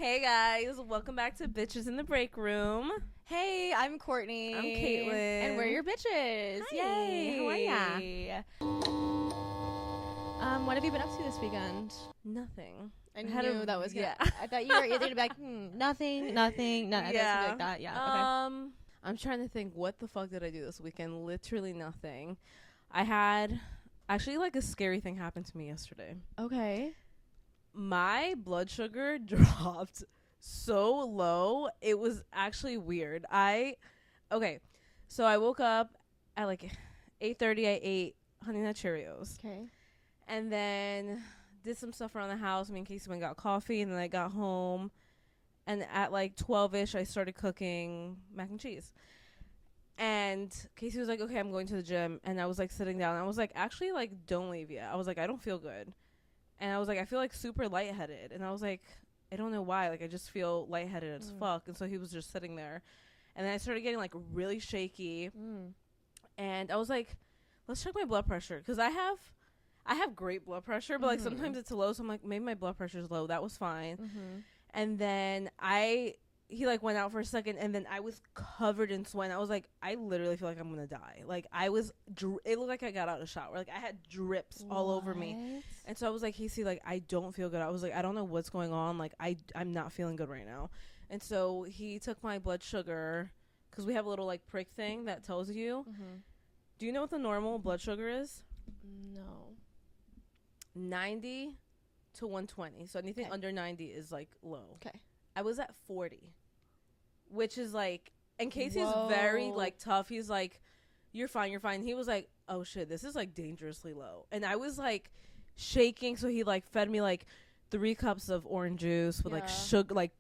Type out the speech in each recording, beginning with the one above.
Hey guys, welcome back to Bitches in the Breakroom. Hey, I'm Courtney. I'm Caitlyn. And we're your bitches. Hi, Yay. how are ya? What have you been up to this weekend? Nothing. I knew that was gonna. Yeah. I thought you were either gonna be like, nothing, something like that. Yeah. Okay. I'm trying to think, what the fuck did I do this weekend? Literally nothing. I had actually like a scary thing happen to me yesterday. Okay. My blood sugar dropped so low. It was actually weird. So I woke up at like 8:30. I ate Honey Nut Cheerios. Okay. And then did some stuff around the house. Me and Casey went and got coffee, and then I got home. And at like 12-ish, I started cooking mac and cheese. And Casey was like, okay, I'm going to the gym. And I was like sitting down. And I was like, actually, like, don't leave yet. I was like, I don't feel good. And I was like, I feel like super lightheaded. And I was like, I don't know why. Like, I just feel lightheaded as fuck. And so he was just sitting there. And then I started getting like really shaky. And I was like, let's check my blood pressure. Because I have great blood pressure, but like sometimes it's low. So I'm like, maybe my blood pressure's low. That was fine. And then he like went out for a second, and then I was covered in sweat. And I was like, I literally feel like I'm gonna die. Like it looked like I got out of the shower. Like I had drips all over me. And so I was like, Casey, like I don't feel good. I was like, I don't know what's going on. Like I'm not feeling good right now. And so he took my blood sugar, because we have a little like prick thing that tells you. Do you know what the normal blood sugar is? No. 90 to 120. So anything under 90 is like low. Okay. I was at 40, which is like, and Casey's very like tough. He's like, you're fine. He was like, oh shit, this is like dangerously low. And I was like shaking. So he like fed me like 3 cups of orange juice with like sugar, like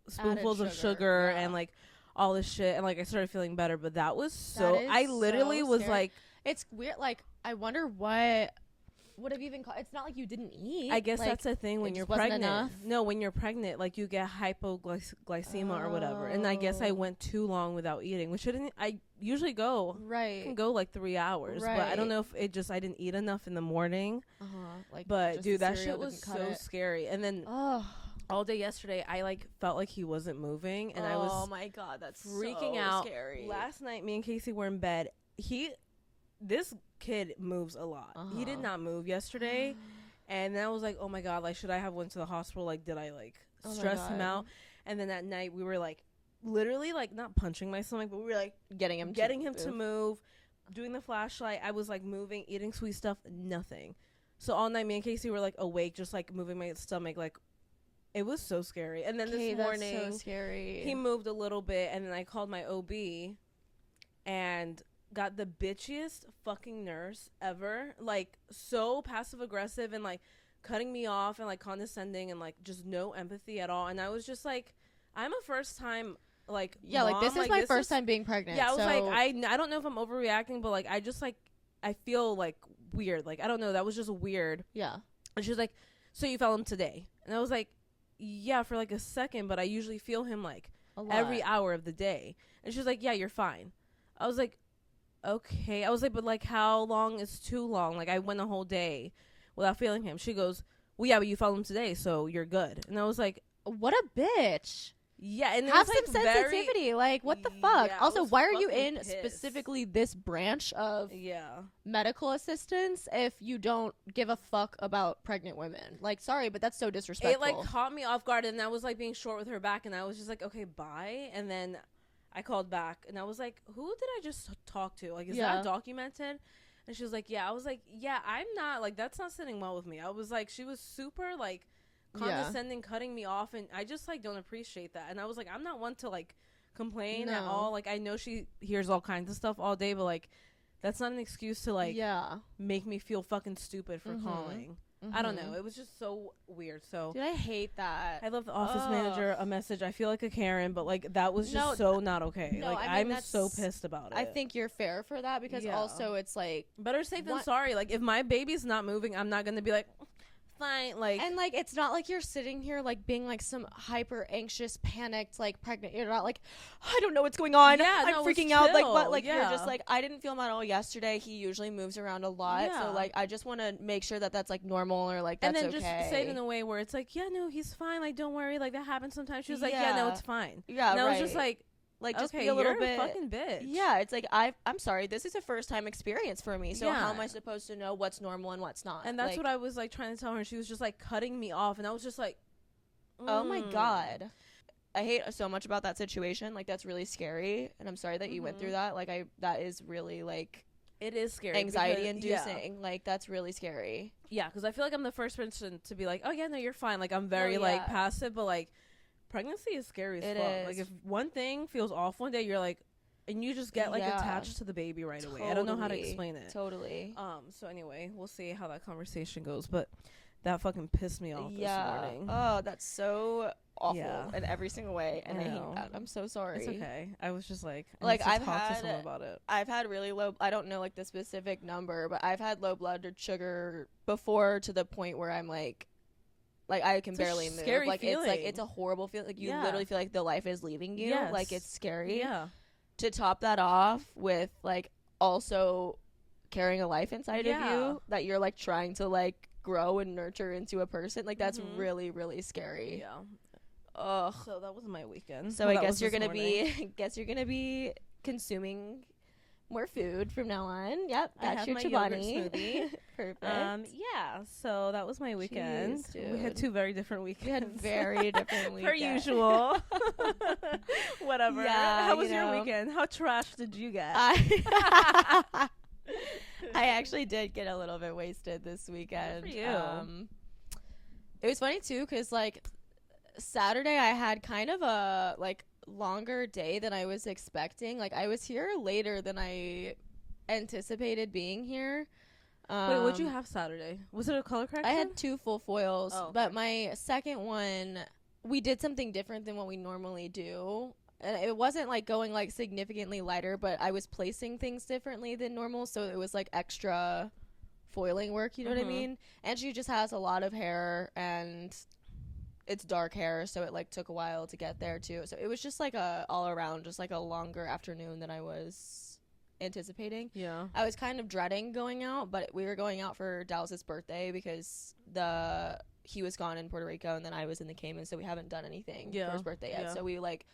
spoonfuls of sugar and like all this shit. And like I started feeling better, but that was I literally was scary. like, it's weird. Like I wonder what would have even it's not like you didn't eat. I guess like, that's the thing when you're pregnant. No, when you're pregnant, like you get hypoglycemia or whatever. And I guess I went too long without eating, which I usually go. Right. I can go like 3 hours. Right. But I don't know if I didn't eat enough in the morning. Like, but dude, that shit was so scary. And then all day yesterday, I like felt like he wasn't moving, and I was oh my god, that's freaking so out. Scary. Last night, me and Casey were in bed. This kid moves a lot. He did not move yesterday. And then I was like, oh my god, like should I have went to the hospital? Like did I like stress him out? And then that night we were like literally like not punching my stomach, but we were like getting him to move, doing the flashlight. I was like moving, eating sweet stuff, nothing. So all night me and Casey were like awake, just like moving my stomach. Like it was so scary. And then this morning that's so scary. He moved a little bit, and then I called my OB and got the bitchiest fucking nurse ever, like so passive aggressive and like cutting me off and like condescending and like just no empathy at all. And I was just like, I'm a first time like mom. Like this is my first time being pregnant. I was like, I don't know if I'm overreacting, but like I just like I feel like weird. Like I don't know, that was just weird. Yeah. And she was like, so you felt him today? And I was like, yeah, for like a second, but I usually feel him like every hour of the day. And she was like, yeah, you're fine. I was like, okay. I was like, but like how long is too long? Like I went a whole day without feeling him. She goes, well, yeah, but you felt him today, so you're good. And I was like, what a bitch. Yeah, and have it was, some like, sensitivity. Like what the fuck? Yeah, also, why are you in pissed. specifically this branch of medical assistance if you don't give a fuck about pregnant women? Like, sorry, but that's so disrespectful. It like caught me off guard, and I was like being short with her back, and I was just like, okay, bye. And then I called back, and I was like, who did I just talk to? Like, is that documented? And she was like, yeah. I was like, yeah, I'm not, like, that's not sitting well with me. I was like, she was super, like, condescending, cutting me off, and I just, like, don't appreciate that. And I was like, I'm not one to, like, complain at all. Like, I know she hears all kinds of stuff all day, but, like, that's not an excuse to, like, make me feel fucking stupid for calling. I don't know. It was just so weird. So dude, I hate that. I left the office manager a message. I feel like a Karen, but like that was just so not okay. No, like I mean, I'm so pissed about it. I think you're fair for that because also it's like better safe than sorry. Like if my baby's not moving, I'm not gonna be like, fine. Like, and like, it's not like you're sitting here like being like some hyper anxious, panicked, like pregnant. You're not like, I don't know what's going on. Yeah, I'm no, freaking out. Like, what? Like, yeah. you're just like, I didn't feel him at all yesterday. He usually moves around a lot. Yeah. So like, I just want to make sure that that's like normal, or like, that's and then okay. just say it in a way where it's like, yeah, no, he's fine. Like, don't worry. Like, that happens sometimes. She was like, yeah, no, it's fine. Yeah, and I right. was just like, just okay, be a little you're bit a fucking bitch. Yeah, it's like, I'm sorry, this is a first time experience for me, so how am I supposed to know what's normal and what's not? And that's like, what I was like trying to tell her. She was just like cutting me off, and I was just like, oh my god, I hate so much about that situation. Like, that's really scary, and I'm sorry that you went through that. Like, that is really like, it is scary, anxiety inducing. Like, that's really scary. Yeah, because I feel like I'm the first person to be like, oh yeah, no, you're fine. Like, I'm very like passive, but like, pregnancy is scary as fuck. Like, if one thing feels off one day, you're like, and you just get like attached to the baby right away. I don't know how to explain it. Totally. So anyway, we'll see how that conversation goes, but that fucking pissed me off this morning. Oh, that's so awful in every single way, and I hate that. I'm so sorry. It's okay. I was just like I've talked to someone about it. I've had really low, I don't know like the specific number, but I've had low blood sugar before, to the point where I'm like I can barely move. Like, feeling. It's like, it's a horrible feeling. Like, you literally feel like the life is leaving you. Yes. Like, it's scary. Yeah. To top that off with like also carrying a life inside of you that you're like trying to like grow and nurture into a person, like, that's really, really scary. Yeah. Ugh. So that was my weekend. So I guess you're gonna be consuming more food from now on. Yep, that's your Chobani smoothie. Perfect. Yeah. So that was my weekend. Jeez, we had two very different weekends. We had very different weekends. Per usual. Whatever. Yeah. How was your weekend? How trash did you get? I actually did get a little bit wasted this weekend. Good for you. It was funny too, because like Saturday I had kind of a like longer day than I was expecting. Like, I was here later than I anticipated being here. Wait, what'd you have Saturday? Was it a color correction? I had 2 full foils, but okay. my second one, we did something different than what we normally do. And it wasn't like going like significantly lighter, but I was placing things differently than normal, so it was like extra foiling work, you know what I mean? And she just has a lot of hair, and it's dark hair, so it like took a while to get there too. So it was just like a all around just like a longer afternoon than I was anticipating. Yeah. I was kind of dreading going out, but we were going out for Dallas's birthday because he was gone in Puerto Rico, and then I was in the Caymans, so we haven't done anything for his birthday yet. So we like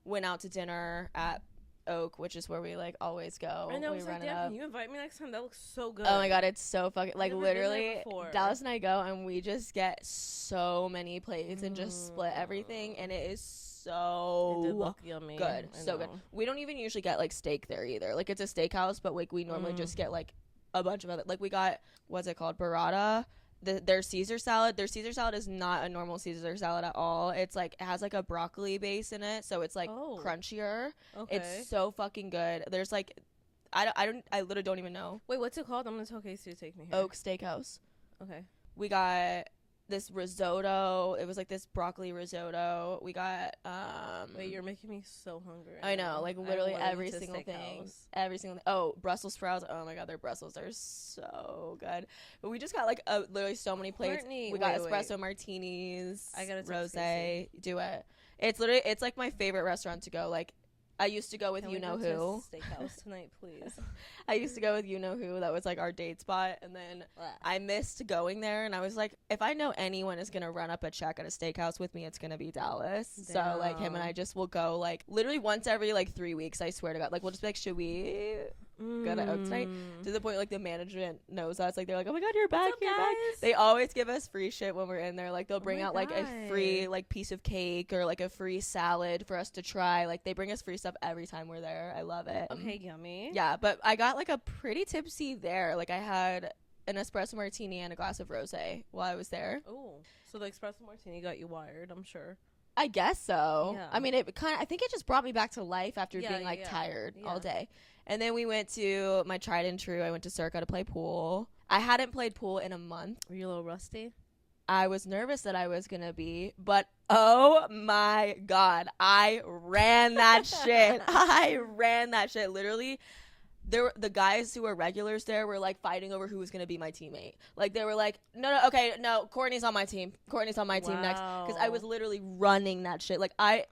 went out to dinner at Oak, which is where we like always go. I know. I was like, can you invite me next time? That looks so good. Oh my god, it's so fucking like literally. Dallas and I go, and we just get so many plates and just split everything, and it is so it did look yummy. Good, so good. We don't even usually get like steak there either. Like, it's a steakhouse, but like we normally just get like a bunch of other. Like, we got, what's it called, burrata. Their Caesar salad. Their Caesar salad is not a normal Caesar salad at all. It's like, it has like a broccoli base in it, so it's like crunchier. Okay. It's so fucking good. There's like, I literally don't even know. Wait, what's it called? I'm gonna tell Casey to take me here. Oak Steakhouse. Okay. We got this risotto. It was like this broccoli risotto. We got wait, you're making me so hungry. I know, like literally every single thing. Every single thing. Oh, Brussels sprouts. Oh my god, their Brussels are so good. But we just got like literally so many plates. Courtney, we got espresso martinis. I gotta rosé. Do it. It's literally, it's like my favorite restaurant to go. Like, I used to go with you know who. Steakhouse tonight, please. I used to go with you know who. That was like our date spot, and then I missed going there. And I was like, if I know anyone is gonna run up a check at a steakhouse with me, it's gonna be Dallas. Damn. So like, him and I just will go like literally once every like 3 weeks. I swear to God. Like, we'll just be like, should we go to Oak tonight? To the point like the management knows us. Like, they're like, oh my god, you're back, you're back. They always give us free shit when we're in there. Like, they'll bring out like a free like piece of cake or like a free salad for us to try. Like, they bring us free stuff every time we're there. I love it. Okay, yummy. Yeah, but I got like a pretty tipsy there. Like, I had an espresso martini and a glass of rosé while I was there. Oh, so the espresso martini got you wired, I'm sure. I guess so. Yeah. I mean, I think it just brought me back to life after being like tired all day. And then we went to my tried and true. I went to Circa to play pool. I hadn't played pool in a month. Were you a little rusty? I was nervous that I was going to be, but oh my God, I ran that shit. I ran that shit. Literally, the guys who were regulars there were like fighting over who was gonna be my teammate. Like they were like, no, Courtney's on my team. Courtney's on my team next, because I was literally running that shit. Like I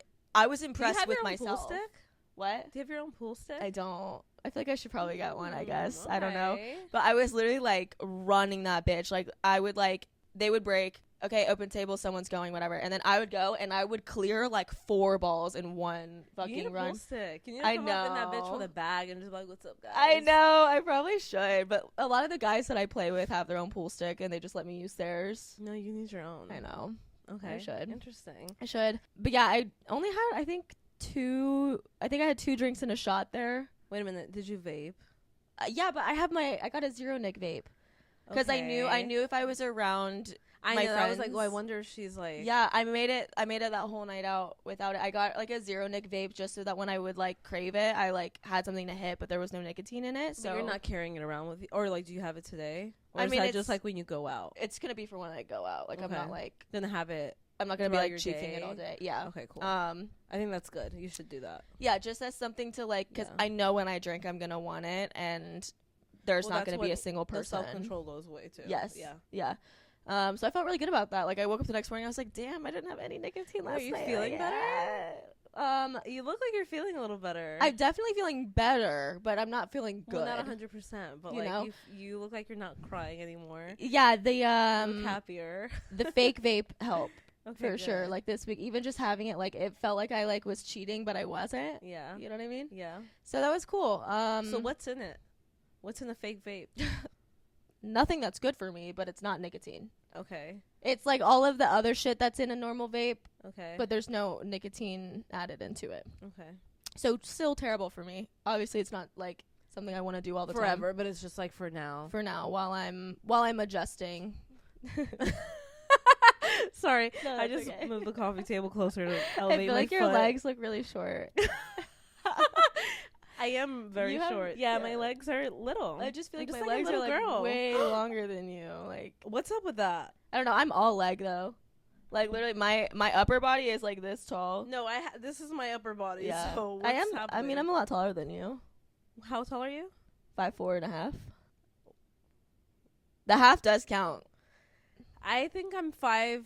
was impressed with myself. Pool stick? What? Do you have your own pool stick? I don't. I feel like I should probably get one. I guess. Okay. I don't know. But I was literally like running that bitch. Like I would like they would break. Okay, open table, someone's going, whatever. And then I would go and I would clear like 4 balls in one fucking you need a run. Pool stick. Can you come up in that bitch with a bag and just be like, what's up, guys? I know. I probably should. But a lot of the guys that I play with have their own pool stick and they just let me use theirs. No, you need your own. I know. Okay. I should. Interesting. I should. But yeah, I only had, I had 2 drinks and a shot there. Wait a minute. Did you vape? Yeah, but I got a zero nic vape. Because I knew if I was around... I know. I was like, oh, I wonder if she's like. Yeah, I made it that whole night out without it. I got like a zero nic vape just so that when I would like crave it, I like had something to hit, but there was no nicotine in it. So but you're not carrying it around with you, or like, do you have it today? Or I is mean, that just like when you go out? It's gonna be for when I go out. Like I'm not like gonna have it. I'm not gonna be like chiefing it all day. Yeah. Okay. Cool. I think that's good. You should do that. Yeah, just as something to like, because I know when I drink, I'm gonna want it, and there's not gonna be a single person. Self control goes away too. Yes. Yeah. Yeah. So I felt really good about that. Like I woke up the next morning, I was like, "Damn, I didn't have any nicotine last night." Are you feeling better? You look like you're feeling a little better. I'm definitely feeling better, but I'm not feeling good. Well, not 100%, but you know? You look like you're not crying anymore. Yeah, you look happier. The fake vape helped for good. sure. Like this week, even just having it, like it felt like I like was cheating, but I wasn't. Yeah, you know what I mean? Yeah. So that was cool. So what's in it? What's in the fake vape? Nothing that's good for me, but it's not nicotine. Okay. It's like all of the other shit that's in a normal vape. Okay. But there's no nicotine added into it. Okay. So still terrible for me. Obviously, it's not like something I want to do all the time. Forever, but it's just like for now. For now, while I'm adjusting. Sorry, no, I just moved the coffee table closer to elevate I feel like your legs look really short. I am very short. Yeah, my legs are little. I just feel like my legs are like way longer than you. Like, what's up with that? I don't know. I'm all leg though. Like literally, my upper body is like this tall. No, this is my upper body. Yeah. So what's happening? I mean, I'm a lot taller than you. How tall are you? 5'4.5". The half does count. I think I'm 5'3".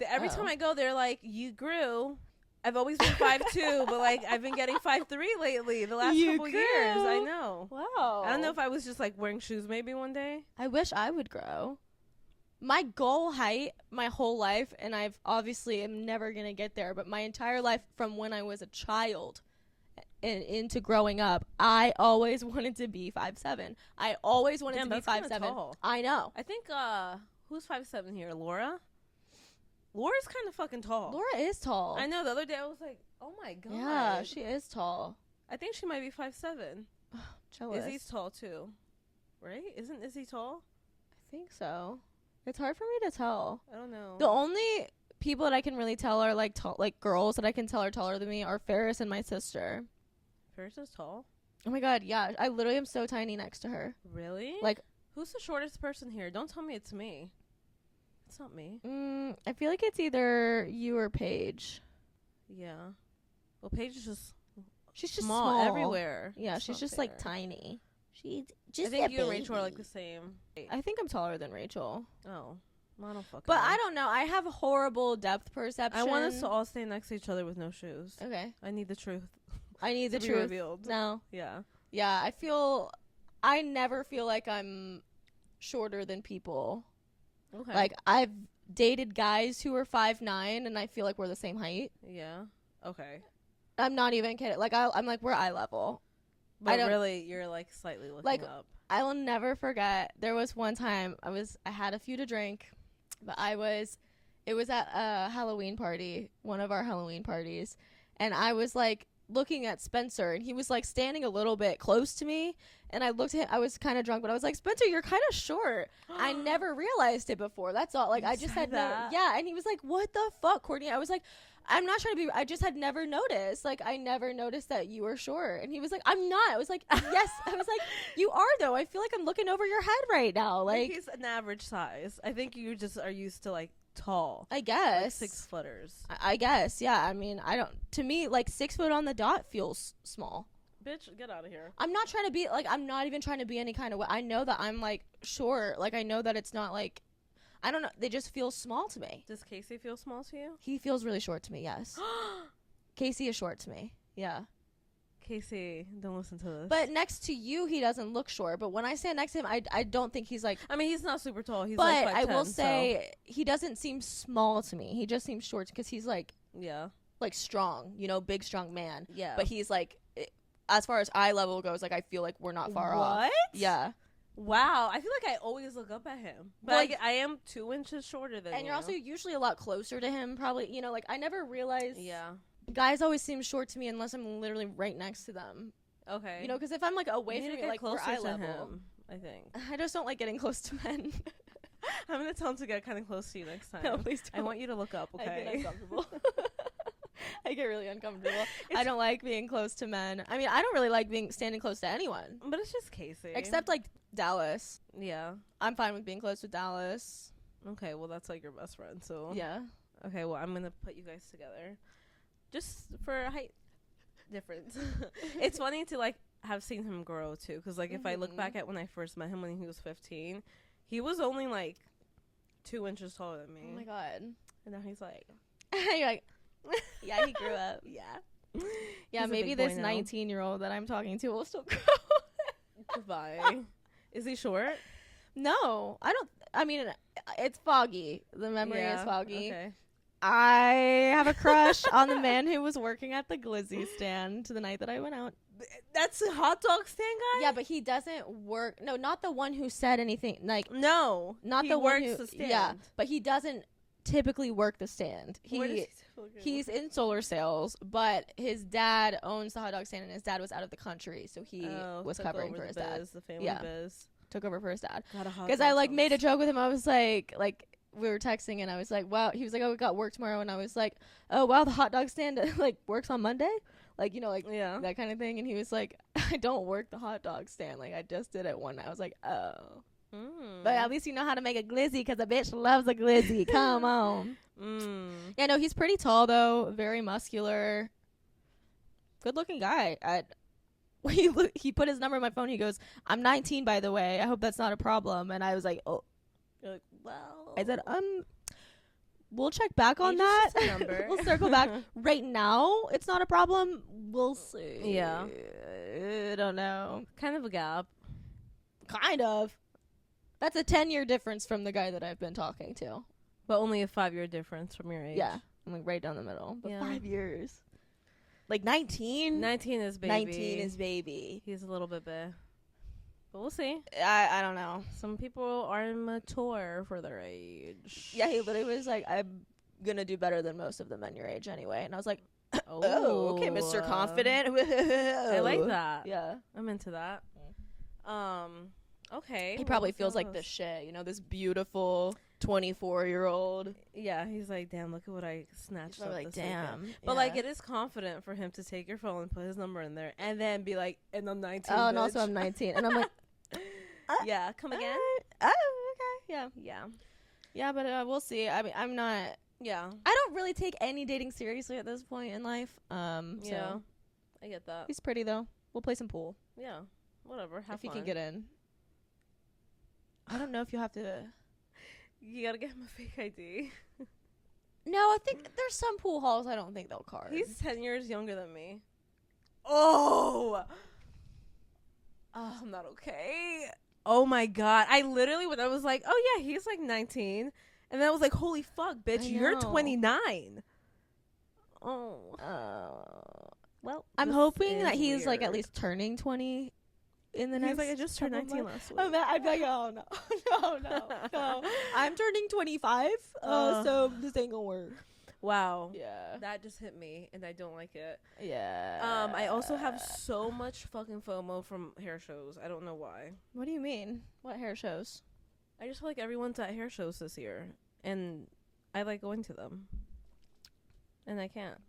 Every time I go, they're like, "You grew." I've always been 5'2", but like I've been getting 5'3" lately. The last couple years, I know. Wow. I don't know if I was just like wearing shoes maybe one day. I wish I would grow. My goal height, my whole life, and I've obviously am never gonna get there. But my entire life, from when I was a child and into growing up, I always wanted to be 5'7". I always wanted to be 5'7". I know. I think who's 5'7" here? Laura. Laura's kind of fucking tall. Laura is tall. I know. The other day I was like, oh my god. Yeah, she is tall. I think she might be 5'7". Jealous. Izzy's tall too, right? Isn't Izzy tall? I think so. It's hard for me to tell. I don't know. The only people that I can really tell are like like girls that I can tell are taller than me are Ferris and my sister. Ferris is tall? Oh my god, yeah. I literally am so tiny next to her. Really? Like, who's the shortest person here? Don't tell me it's me. It's not me. I feel like it's either you or Paige. Yeah. Well, Paige is just... She's just small everywhere. Yeah, she's just like tiny. She's just I think you and Rachel are like the same. I think I'm taller than Rachel. Oh. Well, I don't fucking But know. I don't know. I have horrible depth perception. I want us to all stay next to each other with no shoes. Okay. I need the truth. I need the to truth. be revealed. No. Yeah. Yeah, I never feel like I'm shorter than people. Okay. Like, I've dated guys who are 5'9", and I feel like we're the same height. Yeah. Okay. I'm not even kidding. Like, I'm like, we're eye level. But really, you're like slightly looking up. I will never forget. There was one time I had a few to drink, but it was at a Halloween party, one of our Halloween parties, and I was like looking at Spencer, and he was like standing a little bit close to me, and I looked at him. I was kind of drunk, but I was like, Spencer, you're kind of short. I never realized it before. That's all. Like, I just had that. Yeah, and he was like, what the fuck, Courtney? I was like, I'm not trying to be, I just had never noticed. Like, I never noticed that you were short. And he was like, I'm not. I was like, yes. I was like, you are, though. I feel like I'm looking over your head right now. Like, he's an average size. I think you just are used to, like, tall. I guess. Like 6 footers. I guess, yeah. I mean, to me, like, 6 foot on the dot feels small. Bitch, get out of here. I'm not trying to be, like, I'm not even trying to be any kind of way. I know that I'm, like, short. Like, I know that it's not, like, I don't know. They just feel small to me. Does Casey feel small to you? He feels really short to me, yes. Casey is short to me. Yeah. Casey, don't listen to this. But next to you, he doesn't look short. But when I stand next to him, I don't think he's, like... I mean, he's not super tall. He's but like 5'10", I will say, he doesn't seem small to me. He just seems short because he's, like... Yeah. Like, strong. You know, big, strong man. Yeah. But he's, like... as far as eye level goes, like, I feel like we're not far off. What? Yeah. Wow. I feel like I always look up at him. But like, I am 2 inches shorter than you. And you're also usually a lot closer to him, probably. You know, like, I never realized... Yeah. Guys always seem short to me unless I'm literally right next to them. Okay. You know, because if I'm, like, away from you, like, we're eye level. Him, I think. I just don't like getting close to men. I'm going to tell him to get kind of close to you next time. No, please don't. I want you to look up, okay? I get uncomfortable. I get really uncomfortable. I don't like being close to men. I mean, I don't really like standing close to anyone. But it's just Casey. Except, like, Dallas. Yeah. I'm fine with being close with Dallas. Okay, well, that's, like, your best friend, so. Yeah. Okay, well, I'm going to put you guys together. Just for height difference. It's funny to, like, have seen him grow, too. Because, like, if I look back at when I first met him when he was 15, he was only, like, 2 inches taller than me. Oh, my God. And now he's, like... You're like... Yeah, he grew up. Yeah. Yeah, He's maybe this 19-year-old that I'm talking to will still grow. Goodbye. Is he short? No, I don't. I mean, it's foggy. The memory is foggy. Okay. I have a crush on the man who was working at the glizzy stand the night that I went out. That's a hot dog stand guy? Yeah, but he doesn't work. No, not the one who said anything. Like, no, not he the one who. works the stand. Yeah, but he doesn't typically work the stand. Where does he He's in solar sales, but his dad owns the hot dog stand, and his dad was out of the country, so he was covering for his dad. The family biz. Took over for his dad. Because I, like, made a joke with him. I was like, we were texting, and I was like, wow. He was like, oh, we got work tomorrow, and I was like, oh, wow, the hot dog stand, like, works on Monday? Like, you know, like, that kind of thing. And he was like, I don't work the hot dog stand. Like, I just did it one night. I was like, oh. But at least you know how to make a glizzy, because a bitch loves a glizzy. Come on. Yeah, no, he's pretty tall, though. Very muscular. Good-looking guy. He put his number on my phone. He goes, I'm 19, by the way. I hope that's not a problem. And I was like, oh. You're like, well. I said, we'll check back on that. We'll circle back. Right now, it's not a problem. We'll see. Yeah. I don't know. Kind of a gap. Kind of. That's a 10-year difference from the guy that I've been talking to. But only a 5-year difference from your age. Yeah. I'm like right down the middle. But 5 years. Like 19? 19 is baby. 19 is baby. He's a little bit big. But we'll see. I don't know. Some people are mature for their age. Yeah, he literally was like, I'm going to do better than most of the men your age anyway. And I was like, oh okay, Mr. Confident. I like that. Yeah. I'm into that. Okay. He probably feels like this shit, you know, this beautiful 24-year-old. Yeah, he's like, damn, look at what I snatched up. Like, damn. Weekend. But like, it is confident for him to take your phone and put his number in there, and then be like, and I'm 19. Oh, and also I'm 19, and I'm like, yeah, come again. Oh, okay, yeah. But we'll see. I mean, I'm not. Yeah. I don't really take any dating seriously at this point in life. So I get that. He's pretty though. We'll play some pool. Yeah. Whatever. Have if fun. He can get in. I don't know if you have to. You gotta get him a fake ID. No, I think there's some pool halls I don't think they'll card. He's 10 years younger than me. Oh, I'm not okay. Oh my god. I literally, when I was like, oh yeah, he's like 19. And then I was like, holy fuck, bitch, you're 29. Oh. Well, I'm hoping that he's weird. Like at least turning 20 in the next. He's like, I just turned 19 last week. I'd be like, oh no. I'm turning 25, so this ain't gonna work. Wow. Yeah. That just hit me, and I don't like it. Yeah. I also have so much fucking FOMO from hair shows. I don't know why. What do you mean? What hair shows? I just feel like everyone's at hair shows this year, and I like going to them, and I can't.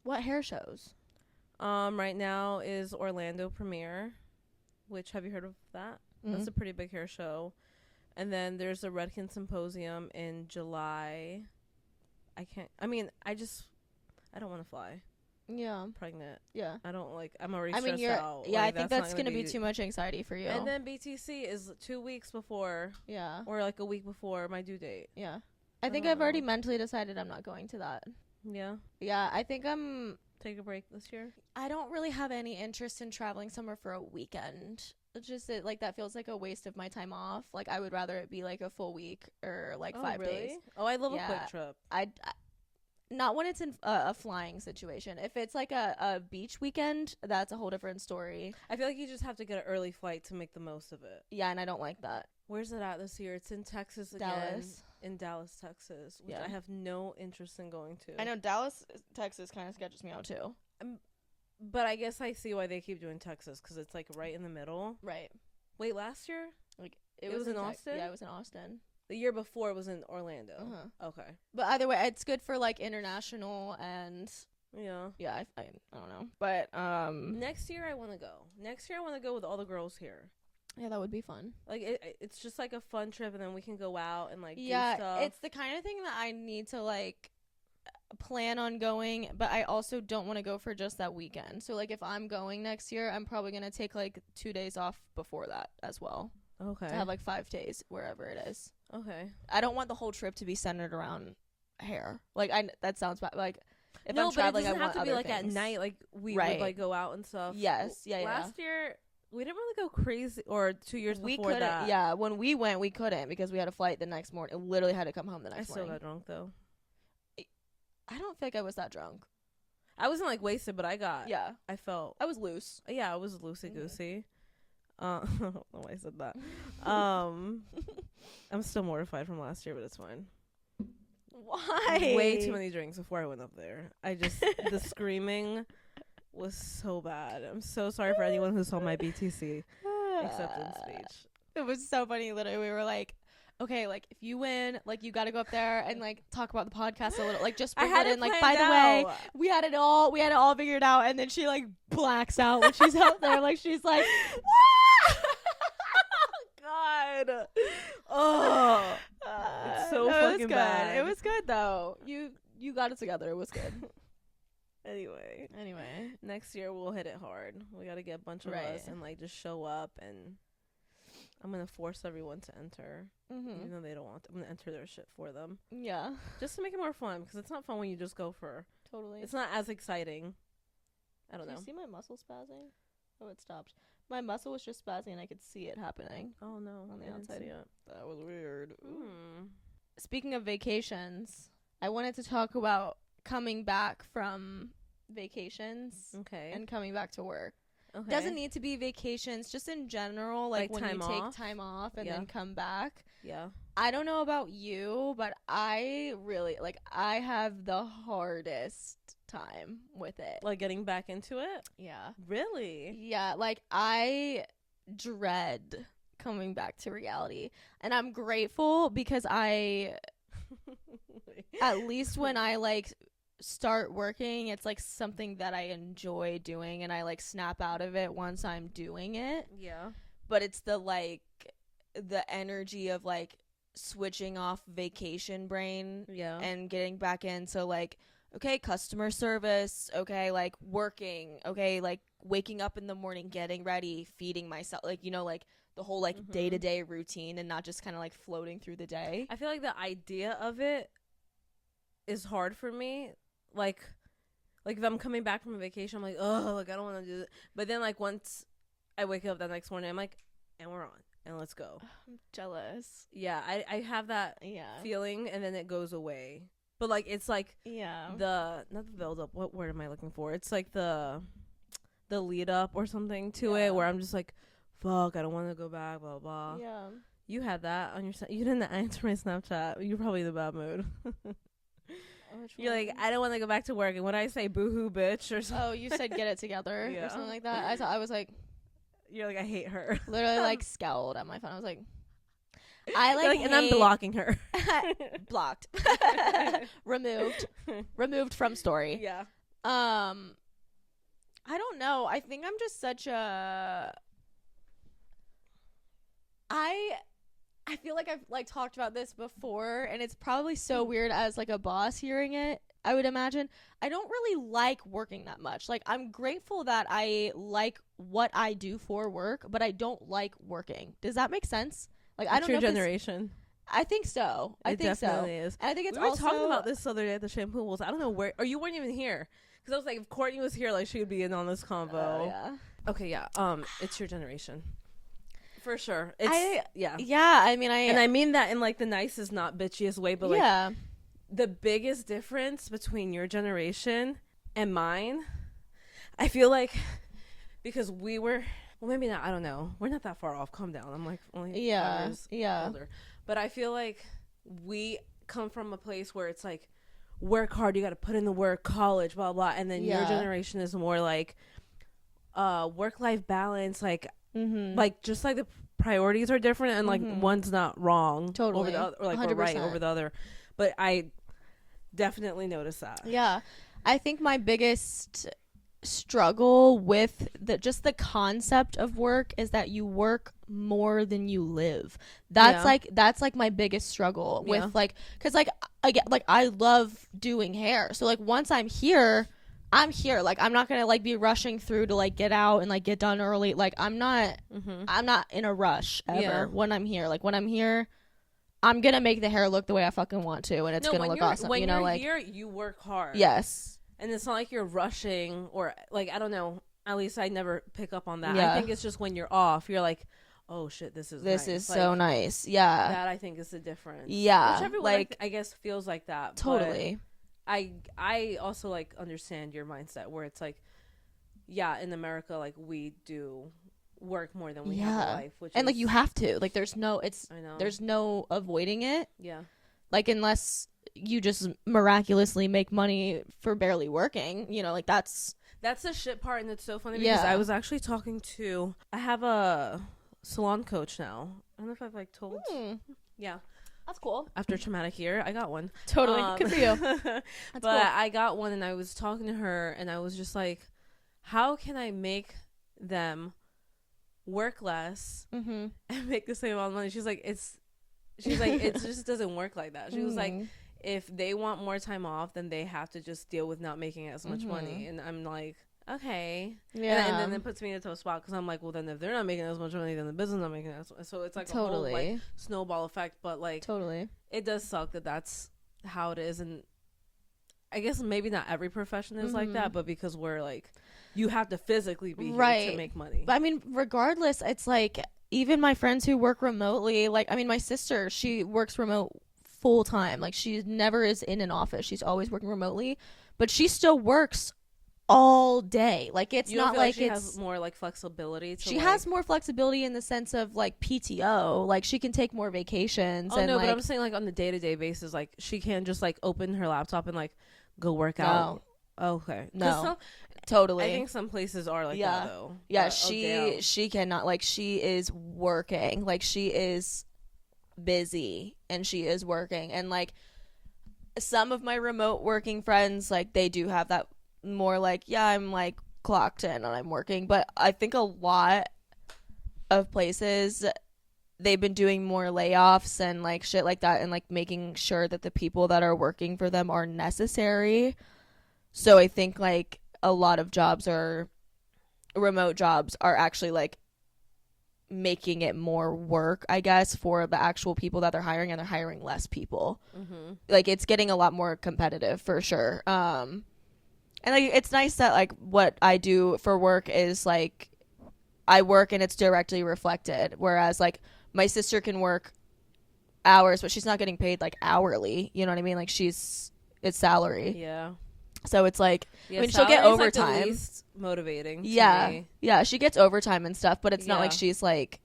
What hair shows? Right now is Orlando premiere, which, have you heard of that? Mm-hmm. That's a pretty big hair show. And then there's the Redken Symposium in July. I don't want to fly. Yeah. pregnant. Yeah. I'm already stressed out. Yeah, like, I think that's going to be too much anxiety for you. And then BTC is 2 weeks before. Yeah. Or like a week before my due date. Yeah. I think I've already mentally decided I'm not going to that. Yeah. Yeah, I think I'm... Take a break this year? I don't really have any interest in traveling somewhere for a weekend. It's just that feels like a waste of my time off. Like, I would rather it be like a full week or like 5 days. Oh, I love a quick trip. I not when it's in a flying situation. If it's like a beach weekend, that's a whole different story. I feel like you just have to get an early flight to make the most of it. Yeah, and I don't like that. Where's it at this year? It's in Texas again. Dallas. In Dallas, Texas, which I have no interest in going to. I know Dallas, Texas kind of sketches me out too. But I guess I see why they keep doing Texas, because it's like right in the middle. Right. Wait, last year? Like it was in Austin? Yeah, it was in Austin. The year before it was in Orlando. Uh-huh. Okay. But either way, it's good for like international and yeah. Yeah, I don't know. But next year I want to go. Next year I want to go with all the girls here. Yeah, that would be fun. Like it's just like a fun trip, and then we can go out and like do stuff. It's the kind of thing that I need to like plan on going, but I also don't want to go for just that weekend. So like if I'm going next year, I'm probably going to take like 2 days off before that as well. Okay. To have like 5 days wherever it is. Okay. I don't want the whole trip to be centered around hair. Like that sounds bad. Like if no, I'm traveling, but it doesn't I want have to be like things. at night. Like we would like go out and stuff. Yes. Yeah. Last year we didn't really go crazy, or 2 years before that. Yeah, when we went, we couldn't because we had a flight the next morning. Literally had to come home the next morning. I still got drunk though. I don't think I was that drunk. I wasn't like wasted, but I felt I was loose. Yeah, I was loosey goosey. I don't know why I said that. I'm still mortified from last year, but it's fine. Why? Way too many drinks before I went up there. The screaming was so bad. I'm so sorry for anyone who saw my BTC acceptance speech. It was so funny. Literally, we were like, okay, like if you win, like you got to go up there and like talk about the podcast a little, like just bring it in. Like, by the way, we had it all figured out. And then she like blacks out when she's out there. Like she's like, God. Oh, it's so fucking bad. It was good though. You got it together. It was good. Anyway, next year we'll hit it hard. We got to get a bunch of us and like just show up, and I'm gonna force everyone to enter, even though they don't want to. I'm gonna enter their shit for them. Yeah, just to make it more fun, because it's not fun when you just go for. Totally. It's not as exciting. I don't know. You see my muscle spazzing? Oh, it stopped. My muscle was just spazzing, and I could see it happening. Oh no, on the outside. That was weird. Speaking of vacations, I wanted to talk about coming back from vacations. Okay. And coming back to work. Okay. Doesn't need to be vacations, just in general, like when you take time off and then come back. Yeah. I don't know about you, but I really I have the hardest time with it. Like getting back into it? Yeah. Really? Yeah, like I dread coming back to reality. And I'm grateful because at least when I like start working, it's like something that I enjoy doing, and I like snap out of it once I'm doing it. Yeah. But it's the energy of like switching off vacation brain and getting back into like, okay, customer service, okay, like working, okay, like waking up in the morning, getting ready, feeding myself, like, you know, like the whole like day-to-day routine, and not just kind of like floating through the day. I feel like the idea of it is hard for me. Like if I'm coming back from a vacation, I'm like, oh, like I don't want to do it. But then like once I wake up that next morning, I'm like, and we're on, and let's go. I'm jealous. Yeah, I have that feeling, and then it goes away. But like it's like not the build up. What word am I looking for? It's like the lead up or something to it, where I'm just like, fuck, I don't want to go back. Blah blah. Yeah. You had that on your. You didn't answer my Snapchat. You're probably in a bad mood. You're like, I don't want to go back to work. And when I say boohoo bitch or something. Oh, you said get it together or something like that. I was like. You're like, I hate her. Literally like scowled at my phone. I was like. I like and I'm blocking her. Blocked. Removed from story. Yeah. I don't know. I think I'm just such a. I feel like I've like talked about this before, and it's probably so weird as like a boss hearing it, I would imagine. I don't really like working that much. Like, I'm grateful that I like what I do for work, but I don't like working. Does that make sense? Like, I don't know. Your generation. I think so. I think definitely is. And I think it's we were also talking about this the other day at the shampoo walls. I don't know where, or you weren't even here, because I was like, if Courtney was here, like she would be in on this convo. Yeah. Okay, yeah. It's your generation, for sure. It's yeah. I mean that in like the nicest, not bitchiest way, but like the biggest difference between your generation and mine, I feel like, because we were, well, maybe not. I don't know. We're not that far off. Calm down. I'm like only 5 years older. But I feel like we come from a place where it's like, work hard, you got to put in the work, college, blah, blah. And then your generation is more like work-life balance, like, like just like the priorities are different, and like one's not wrong over the other, or like 100%. Or right over the other. But I definitely noticed that. Yeah. I think my biggest struggle with the concept of work is that you work more than you live. That's like my biggest struggle with like, because like I love doing hair, so like once I'm here, like I'm not gonna like be rushing through to like get out and like get done early. Like I'm not in a rush ever when I'm here. Like when I'm here, I'm gonna make the hair look the way I fucking want to, and it's gonna look awesome. When you're like here, you work hard. Yes. And it's not like you're rushing, or like, I don't know. At least I never pick up on that. Yeah. I think it's just when you're off, you're like, oh shit, this is nice. Like, so nice. Yeah. That I think is the difference. Yeah. Which everyone, like, I guess feels like that. Totally. I also like understand your mindset where it's like, yeah, in America, like we do work more than we have a life, and like you have to. Like there's no avoiding it. Yeah. Like unless you just miraculously make money for barely working, you know, like that's the shit part. And it's so funny because I was actually I have a salon coach now. I don't know if I've like told. Yeah, that's cool. After traumatic year, I got one. Totally. Good for you. But cool. I got one, and I was talking to her, and I was just like, how can I make them work less and make the same amount of money? She's like, it just doesn't work like that. She was like, if they want more time off, then they have to just deal with not making as much money. And I'm like, okay. Yeah. And then it puts me in a tough spot, because I'm like, well, then if they're not making as much money, then the business not making as much. So it's like a whole like snowball effect. But like, it does suck that that's how it is. And I guess maybe not every profession is like that, but because we're like, you have to physically be here to make money. But I mean, regardless, it's like, even my friends who work remotely, like, I mean, my sister, she works remote full time. Like, she never is in an office. She's always working remotely, but she still works all day. Like, it's not like she has more like flexibility. She has more flexibility in the sense of like PTO. Like, she can take more vacations. Oh, no, but I'm saying like on the day-to-day basis, like she can just like open her laptop and like go work out. Okay. No. Totally. I think some places are like that though. Yeah, she cannot. Like, she is working. Like, she is busy and she is working. And like some of my remote working friends, like they do have that more like, yeah, I'm like clocked in and I'm working. But I think a lot of places, they've been doing more layoffs and like shit like that, and like making sure that the people that are working for them are necessary. So I think like a lot of remote jobs are actually like making it more work, I guess, for the actual people that they're hiring, and they're hiring less people. Like, it's getting a lot more competitive for sure. And like, it's nice that like what I do for work is like I work and it's directly reflected, whereas like my sister can work hours, but she's not getting paid like hourly, you know what I mean? Like, it's salary. Yeah. So it's like, I mean, she'll get overtime. Like the least motivating. To me. Yeah, she gets overtime and stuff, but it's not like she's like,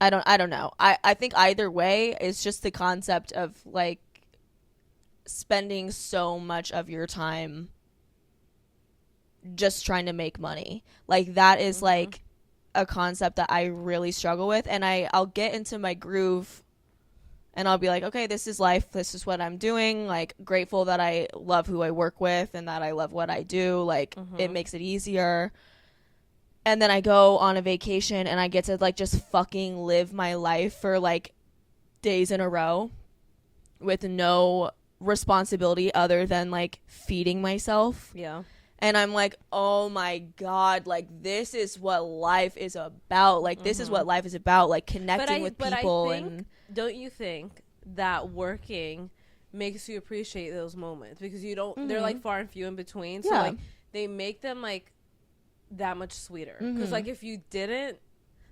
I don't know. I think either way, it's just the concept of like spending so much of your time just trying to make money. Like, that is like a concept that I really struggle with, and I'll get into my groove. And I'll be like, okay, this is life. This is what I'm doing. Like, grateful that I love who I work with and that I love what I do. Like, it makes it easier. And then I go on a vacation and I get to, like, just fucking live my life for, like, days in a row with no responsibility other than like feeding myself. Yeah. And I'm like, oh my God, like this is what life is about. Like this is what life is about, like connecting with people. But I think, don't you think that working makes you appreciate those moments, because you don't they're like far and few in between, so like they make them like that much sweeter, because like if you did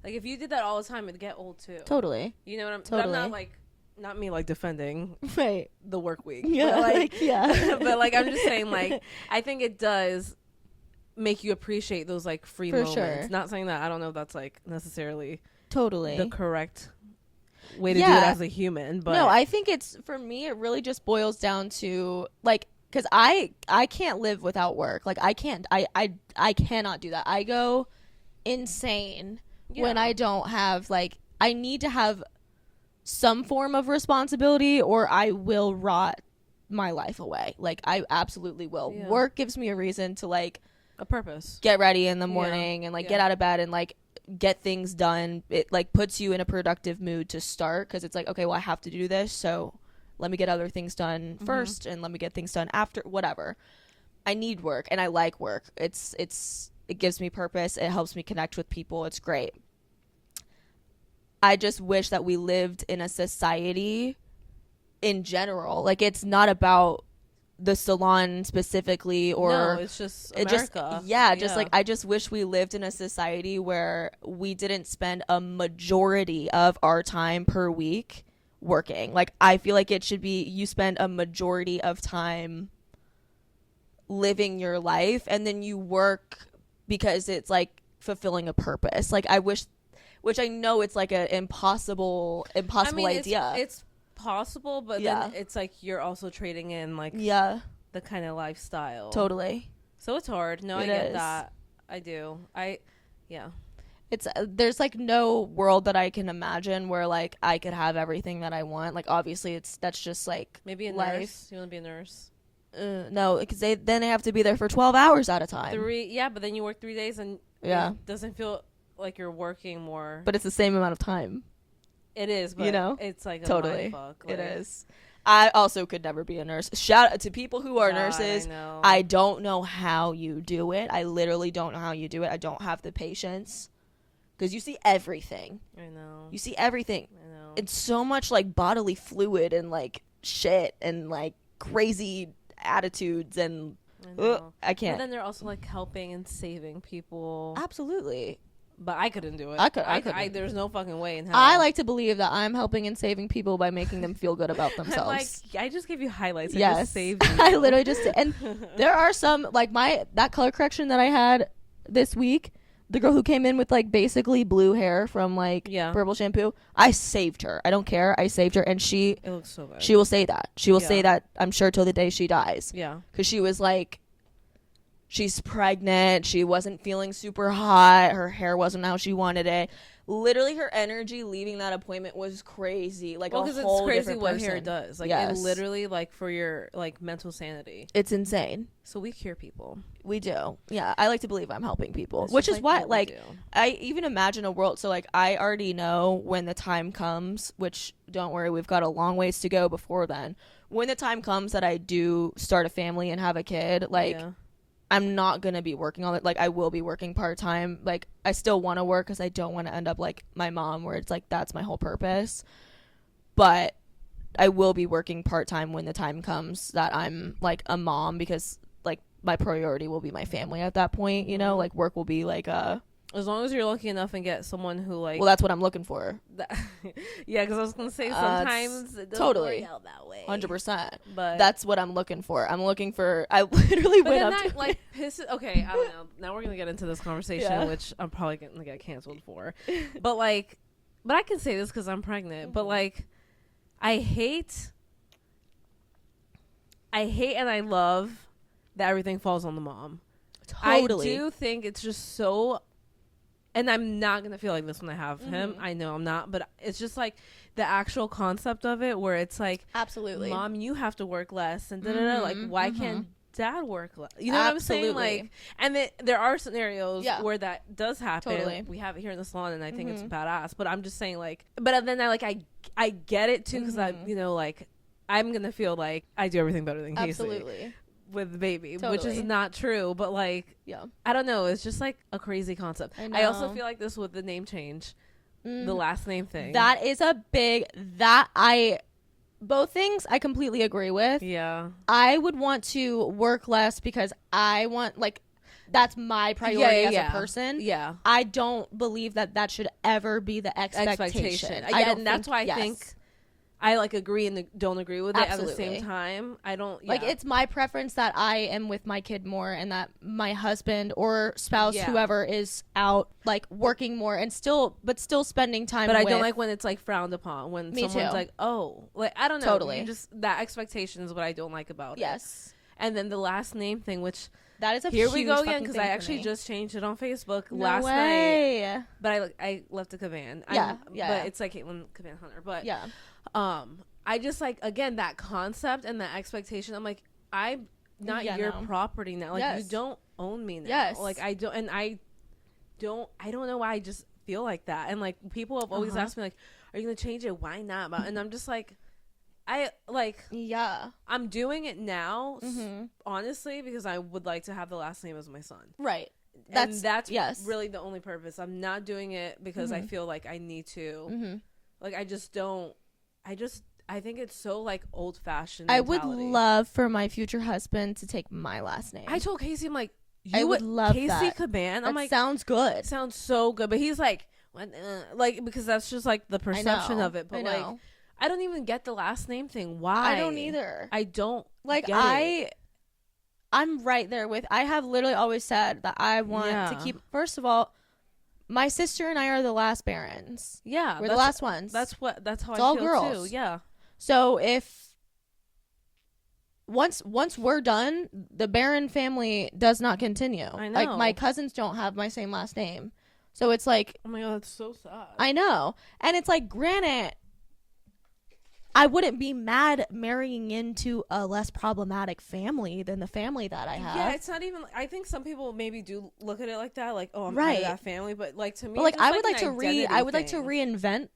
that all the time, it'd get old too. Totally. You know what I'm totally. But I'm not like, not me like defending right the work week, yeah, but like yeah. but like I'm just saying, like I think it does make you appreciate those like free moments. Sure. Not saying that I don't know if that's like necessarily totally the correct way to do it as a human, but no, I think it's, for me, it really just boils down to like, because I can't live without work. Like I cannot do that. I go insane when I don't have, like, I need to have some form of responsibility or I will rot my life away. Like I absolutely will. Work gives me a reason to like a purpose, get ready in the morning and like get out of bed and like get things done. It like puts you in a productive mood to start, because it's like, okay, well I have to do this, so let me get other things done first and let me get things done after, whatever. I need work and I like work. It gives me purpose. It helps me connect with people. It's great. I just wish that we lived in a society in general. Like it's not about the salon specifically, or no, it's just America. Just like I just wish we lived in a society where we didn't spend a majority of our time per week working. Like I feel like it should be, you spend a majority of time living your life and then you work because it's like fulfilling a purpose. Like I wish, which I know it's like an impossible idea. It's possible, but then it's like you're also trading in like the kind of lifestyle. Totally. So it's hard. No, I get that. I do. It's there's like no world that I can imagine where like I could have everything that I want. Like obviously that's just like maybe a life. Nurse. You want to be a nurse? No, because they have to be there for 12 hours at a time. But then you work 3 days and it doesn't feel like you're working more. But it's the same amount of time. It is, but it's like a totally mindfuck, like, it is. I also could never be a nurse. Shout out to people who are nurses. I don't know how you do it. I literally don't know how you do it. I don't have the patience, because you see everything. I know. You see everything. I know. It's so much like bodily fluid and like shit and like crazy attitudes, and I can't. But then they're also like helping and saving people. Absolutely. But I couldn't do it. I could. There's no fucking way in hell. I like to believe that I'm helping and saving people by making them feel good about themselves. I just gave you highlights. I yes. just saved you. I literally just, and there are some, like that color correction that I had this week, the girl who came in with like basically blue hair from like purple shampoo, I saved her. I don't care. I saved her, and it looks so good. She will say that. She will say that, I'm sure, till the day she dies. Yeah. Because she was like, she's pregnant. She wasn't feeling super hot. Her hair wasn't how she wanted it. Literally, her energy leaving that appointment was crazy. Like, because it's crazy what hair does. Like, it literally, like, for your like mental sanity. It's insane. So we cure people. We do. Yeah, I like to believe I'm helping people, which is why, like, I even imagine a world. So, like, I already know when the time comes. Which, don't worry, we've got a long ways to go before then. When the time comes that I do start a family and have a kid, like. Yeah. I'm not going to be working on it. Like, I will be working part-time. Like, I still want to work because I don't want to end up like my mom, where it's like, that's my whole purpose. But I will be working part-time when the time comes that I'm like a mom, because like my priority will be my family at that point, you know? Like, work will be like a... As long as you're lucky enough and get someone who like... Well, that's what I'm looking for. Yeah, because I was going to say sometimes it doesn't work out that way. 100%. But that's what I'm looking for. I'm looking for... I literally went up to... like, pisses... Okay, I don't know. Now we're going to get into this conversation, which I'm probably going to get canceled for. But like... But I can say this because I'm pregnant. But like... I hate and I love that everything falls on the mom. Totally. I do think it's just so... And I'm not going to feel like this when I have him. I know I'm not. But it's just like the actual concept of it, where it's like, absolutely, Mom, you have to work less. And da-da-da. Like, why can't Dad work less? You know what I'm saying? Like, and there are scenarios where that does happen. Totally. We have it here in the salon, and I think it's badass. But I'm just saying, like, but then I get it too, because I, you know, like, I'm gonna feel like I do everything better than Casey. Absolutely. With the baby, Totally. which is not true, but like, yeah, I don't know. It's just like a crazy concept. I also feel like this with the name change, the last name thing. That is a big, both things I completely agree with. Yeah. I would want to work less because I want, like, that's my priority as a person. Yeah. I don't believe that should ever be the expectation. And that's why I think I like agree and don't agree with it at the same time. I don't like, it's my preference that I am with my kid more and that my husband or spouse, whoever, is out like working more and still spending time. But I don't like when it's like frowned upon, when someone's too. like, oh, like, I don't know. Totally. Just that expectation is what I don't like about it. Yes. And then the last name thing, which that is a here huge we go again, because I actually just changed it on Facebook last night. But I left a Caban. Yeah. But it's like Caitlyn Caban Hunter. But yeah. I just like, again, that concept and that expectation. I'm like, I'm not your property now. Like, you don't own me now. Yes. Like, I don't know why I just feel like that. And like, people have always asked me like, are you gonna change it? Why not? And I'm just like, I'm doing it now, honestly, because I would like to have the last name as my son. Right. That's really the only purpose. I'm not doing it because I feel like I need to. Like, I think it's so like old fashioned. I would love for my future husband to take my last name. I told Casey, I'm like, I would love Casey that. Caban. I'm like, sounds good. Sounds so good. But he's like, like, because that's just like the perception of it. But like, I don't even get the last name thing. Why? I don't either. I don't like get I'm right there with. I have literally always said that I want to keep. First of all, my sister and I are the last Barons. Yeah, we're the last ones. That's how it's I all feel girls. too. Yeah. So if once we're done, the Baron family does not continue. I know. Like, my cousins don't have my same last name, so it's like, oh my god, that's so sad. I know, and it's like, granted, I wouldn't be mad marrying into a less problematic family than the family that I have. Yeah, it's not even. I think some people maybe do look at it like that, like, oh, I'm part of that family. But like, to me, but like, I would like to reinvent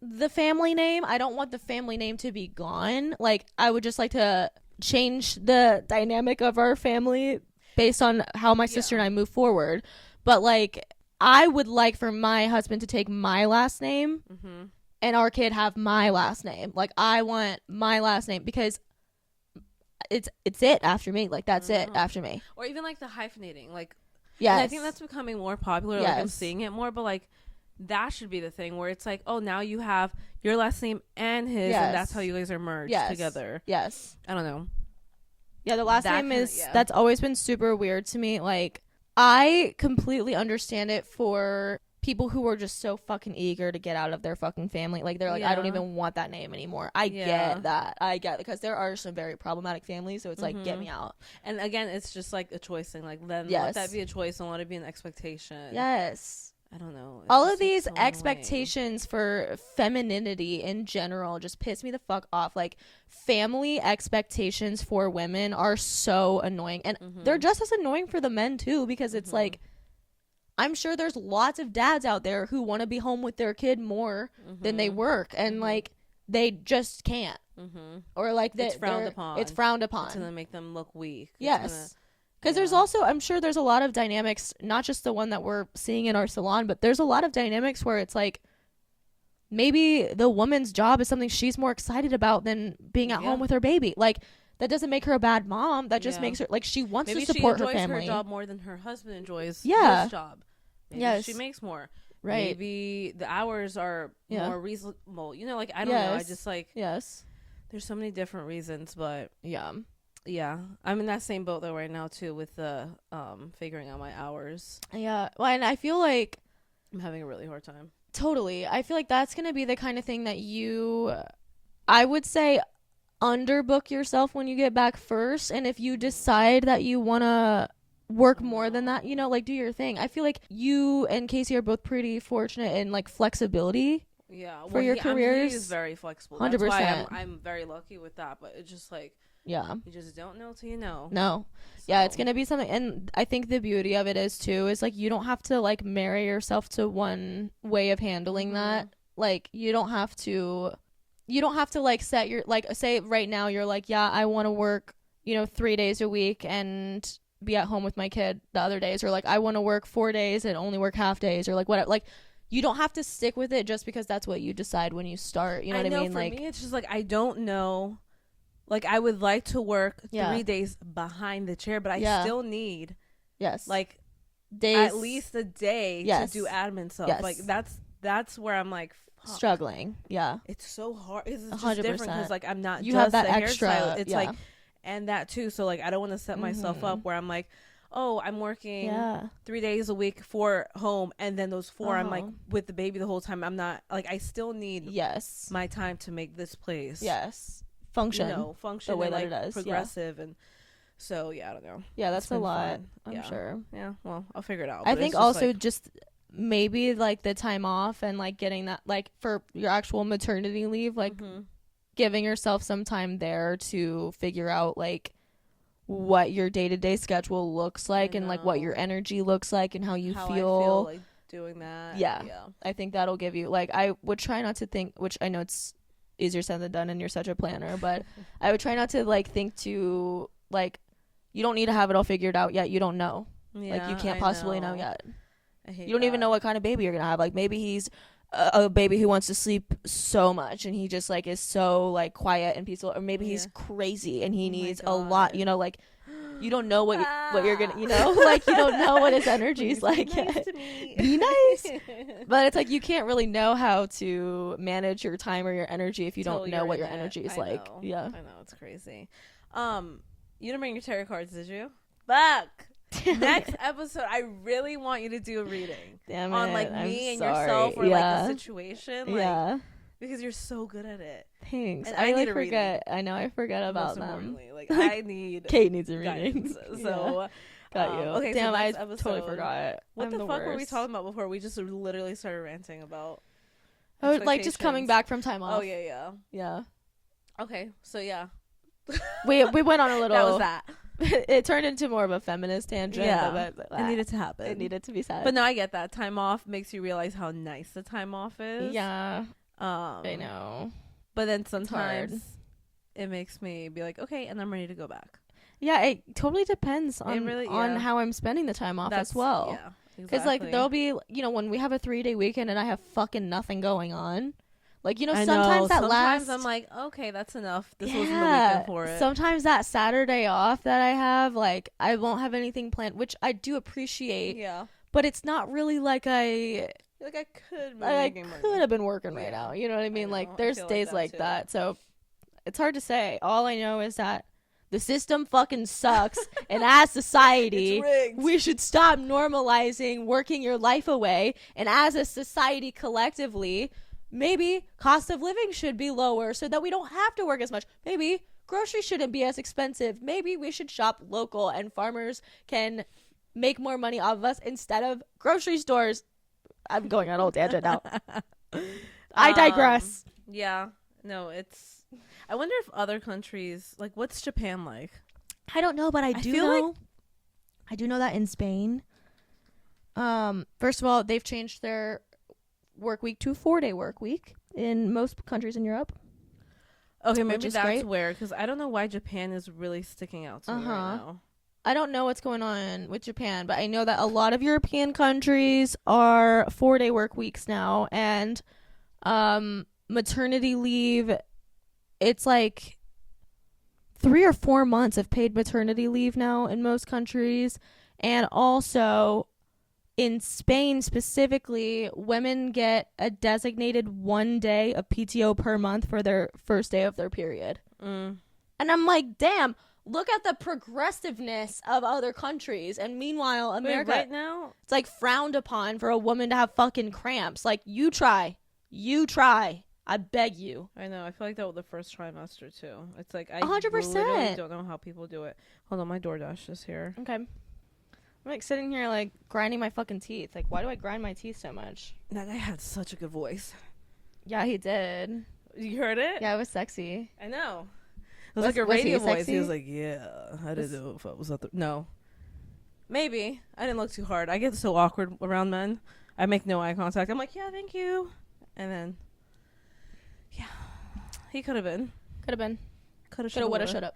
the family name. I don't want the family name to be gone. Like, I would just like to change the dynamic of our family based on how my sister and I move forward. But like, I would like for my husband to take my last name. And our kid have my last name. Like, I want my last name because it's it after me. Like, that's it after me. Or even like the hyphenating. Like, yeah, I think that's becoming more popular. Like, I'm seeing it more, but like, that should be the thing where it's like, oh, now you have your last name and his, and that's how you guys are merged together. Yes. I don't know. Yeah, the last name is, that's always been super weird to me. Like, I completely understand it for people who are just so fucking eager to get out of their fucking family. Like, they're like, I don't even want that name anymore. I get that. I get it, because there are some very problematic families, so it's like, get me out. And again, it's just like a choice thing. Like, then let that be a choice and let it be an expectation. Yes. I don't know. All of these expectations for femininity in general just piss me the fuck off. Like, family expectations for women are so annoying. And they're just as annoying for the men, too, because it's like, I'm sure there's lots of dads out there who want to be home with their kid more than they work. And, like, they just can't. Or, like, it's frowned upon. It's frowned upon. It's going to make them look weak. Yes. Because there's also, I'm sure there's a lot of dynamics, not just the one that we're seeing in our salon, but there's a lot of dynamics where it's like, maybe the woman's job is something she's more excited about than being at home with her baby. Like, that doesn't make her a bad mom. That just makes her, like, she wants to support her family. Maybe she enjoys her job more than her husband enjoys his job. Maybe she makes more. Right. Maybe the hours are more reasonable. You know, like, I don't know. I just, like, there's so many different reasons, but yeah, I'm in that same boat though right now too with the figuring out my hours. Yeah, well, and I feel like I'm having a really hard time. Totally. I feel like that's gonna be the kind of thing that I would say, underbook yourself when you get back first, and if you decide that you want to work more than that, you know, like, do your thing. I feel like you and Casey are both pretty fortunate in, like, flexibility. Yeah, for your careers. He's very flexible. 100%. That's why I'm very lucky with that. But it's just like, yeah, you just don't know till you know. No. So. Yeah, it's gonna be something. And I think the beauty of it is like, you don't have to, like, marry yourself to one way of handling that. Like, you don't have to you don't have to like set your, like, say right now you're like, yeah, I want to work, 3 days a week and be at home with my kid the other days, or like I want to work 4 days and only work half days, or like whatever. Like, you don't have to stick with it just because that's what you decide when you start. You know what I mean? For me, it's just like, I don't know. Like, I would like to work 3 days behind the chair, but I still need like days, at least a day to do admin stuff. Like, that's where I'm like, fuck. Struggling. Yeah, it's so hard. It's just 100%. different because like I'm not you just have that the extra hairstylist. It's like, and that too. So like I don't want to set myself up where I'm like, oh, I'm working 3 days a week for home, and then those 4 I'm like with the baby the whole time. I'm not like, I still need my time to make this place function the way and, that like, it is progressive and. So yeah, I don't know. Yeah, that's a lot. I'm sure. Yeah, well, I'll figure it out. I think also like, just maybe like the time off and like getting that, like for your actual maternity leave, like giving yourself some time there to figure out like what your day-to-day schedule looks like and like what your energy looks like and how you feel. I feel like doing that. Yeah. I think that'll give you, like, I would try not to think, which I know it's easier said than done and you're such a planner, but I would try not to like think to like, you don't need to have it all figured out yet. You don't know. Like, you can't possibly know yet. You don't even know what kind of baby you're gonna have. Like, maybe he's a baby who wants to sleep so much and he just like is so like quiet and peaceful, or maybe he's crazy and he needs a lot, like, you don't know what you're gonna, like, you don't know what his energy's like yet. Be nice. But it's like, you can't really know how to manage your time or your energy if you don't know what your energy is like. Yeah, I know, it's crazy. You didn't bring your tarot cards, did you? Fuck. Next episode, I really want you to do a reading on like me and yourself, or like a situation, like, because you're so good at it. Thanks. And I like forget. I know I forget about them. Like, I need. Kate needs a reading. So got you. Okay, damn, so I episode, totally forgot. What the fuck were we talking about before? We just literally started ranting about. Oh, like just coming back from time off. Oh yeah. Okay, so yeah. we went on a little. That was that. It turned into more of a feminist tangent. Yeah, but it needed to happen. It needed to be said. But no, I get that. Time off makes you realize how nice the time off is. Yeah. I know. But then sometimes it makes me be like, okay, and I'm ready to go back. Yeah, it totally depends on how I'm spending the time off as well. Yeah, exactly. Because like there'll be, when we have a 3-day weekend and I have fucking nothing going on. Like, sometimes I'm like, okay, that's enough. This wasn't the weekend for it. Sometimes that Saturday off that I have, like, I won't have anything planned, which I do appreciate. Yeah. But it's not really like I could have been working right now. You know what I mean? Like, there's days like that. So it's hard to say. All I know is that the system fucking sucks. And as society, we should stop normalizing working your life away. And as a society collectively, maybe cost of living should be lower so that we don't have to work as much. Maybe groceries shouldn't be as expensive. Maybe we should shop local and farmers can make more money off of us instead of grocery stores. I'm going on a whole tangent now. I digress. Yeah. No, I wonder if other countries, like, what's Japan like? I don't know, but I do know that in Spain, first of all, they've changed their work week to a 4-day work week in most countries in Europe. Okay, maybe that's great. Where, because I don't know why Japan is really sticking out to me right now. I don't know what's going on with Japan, but I know that a lot of European countries are 4-day work weeks now, and maternity leave, it's like 3 or 4 months of paid maternity leave now in most countries. And also in Spain specifically, women get a designated 1 day of PTO per month for their first day of their period. And I'm like, damn, look at the progressiveness of other countries. And meanwhile, America, right now, it's like frowned upon for a woman to have fucking cramps. Like, you try. I beg you. I know. I feel like that was the first trimester too. It's like, I 100%. literally don't know how people do it. Hold on, my DoorDash is here. Okay. I'm like sitting here like grinding my fucking teeth. Like, why do I grind my teeth so much? That guy had such a good voice. Yeah, he did. You heard it? Yeah, it was sexy. I know. It was like a radio voice. He was like, yeah, I didn't know if I was at the... No. Maybe. I didn't look too hard. I get so awkward around men. I make no eye contact. I'm like, yeah, thank you. And then... Yeah. He could have been. Could have been. Could have. Should have. Would have. Should have.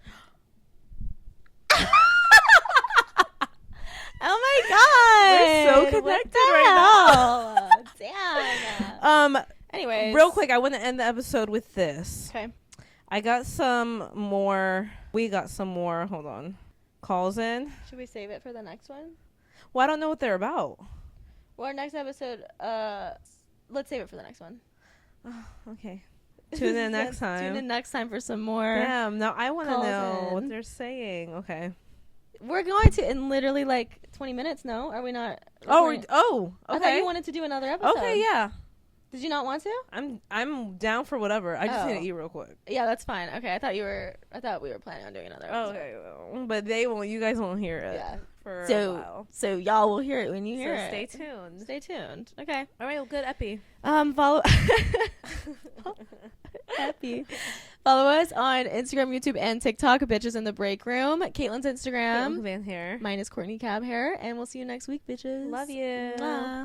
Oh my god. We're so connected right now. Damn. Anyways. Real quick, I want to end the episode with this. Okay. We got some more. Hold on. Calls in. Should we save it for the next one? Well, I don't know what they're about. Well, our next episode, let's save it for the next one. Okay. Tune in next time. Tune in next time for some more. Damn, now I want to know what they're saying. Okay. We're going to in literally like 20 minutes, no? Are we not? Okay. I thought you wanted to do another episode. Okay, yeah. Did you not want to? I'm down for whatever. I just need to eat real quick. Yeah, that's fine. Okay, I thought we were planning on doing another episode. Okay, well, but you guys won't hear it. Yeah. For a while. So y'all will hear it when you hear it. Stay tuned. Stay tuned. Okay. All right, well, good epi. Follow Epi. Follow us on Instagram, YouTube, and TikTok, Bitches in the Break Room. Caitlyn's Instagram. Van hair. Mine is Courtney Cab Hair. And we'll see you next week, bitches. Love you. Mwah.